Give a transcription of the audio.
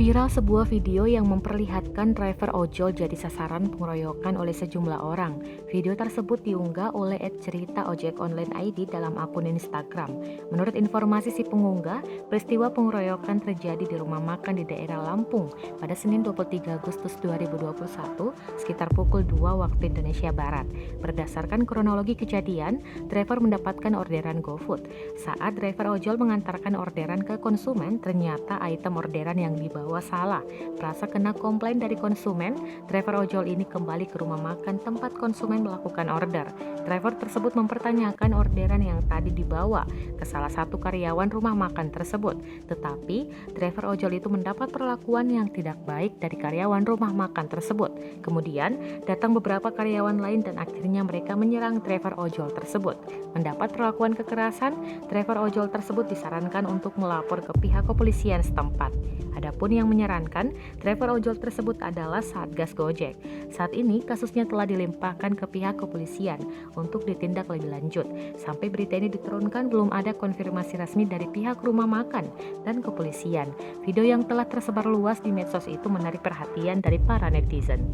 Viral sebuah video yang memperlihatkan driver ojol jadi sasaran pengeroyokan oleh sejumlah orang. Video tersebut diunggah oleh @ceritaojekonline.id dalam akun Instagram. Menurut informasi si pengunggah, peristiwa pengeroyokan terjadi di rumah makan di daerah Lampung pada Senin 23 Agustus 2021 sekitar pukul 2 waktu Indonesia Barat. Berdasarkan kronologi kejadian, driver mendapatkan orderan GoFood. Saat driver ojol mengantarkan orderan ke konsumen, ternyata item orderan yang dibawa salah. Merasa kena komplain dari konsumen, driver ojol ini kembali ke rumah makan tempat konsumen melakukan order. Driver tersebut mempertanyakan orderan yang tadi dibawa ke salah satu karyawan rumah makan tersebut. Tetapi, driver ojol itu mendapat perlakuan yang tidak baik dari karyawan rumah makan tersebut. Kemudian, datang beberapa karyawan lain dan akhirnya mereka menyerang driver ojol tersebut. Mendapat perlakuan kekerasan, driver ojol tersebut disarankan untuk melapor ke pihak kepolisian setempat. Adapun yang menyarankan, driver ojol tersebut adalah Satgas Gojek. Saat ini kasusnya telah dilimpahkan ke pihak kepolisian untuk ditindak lebih lanjut. Sampai berita ini diturunkan belum ada konfirmasi resmi dari pihak rumah makan dan kepolisian. Video yang telah tersebar luas di medsos itu menarik perhatian dari para netizen.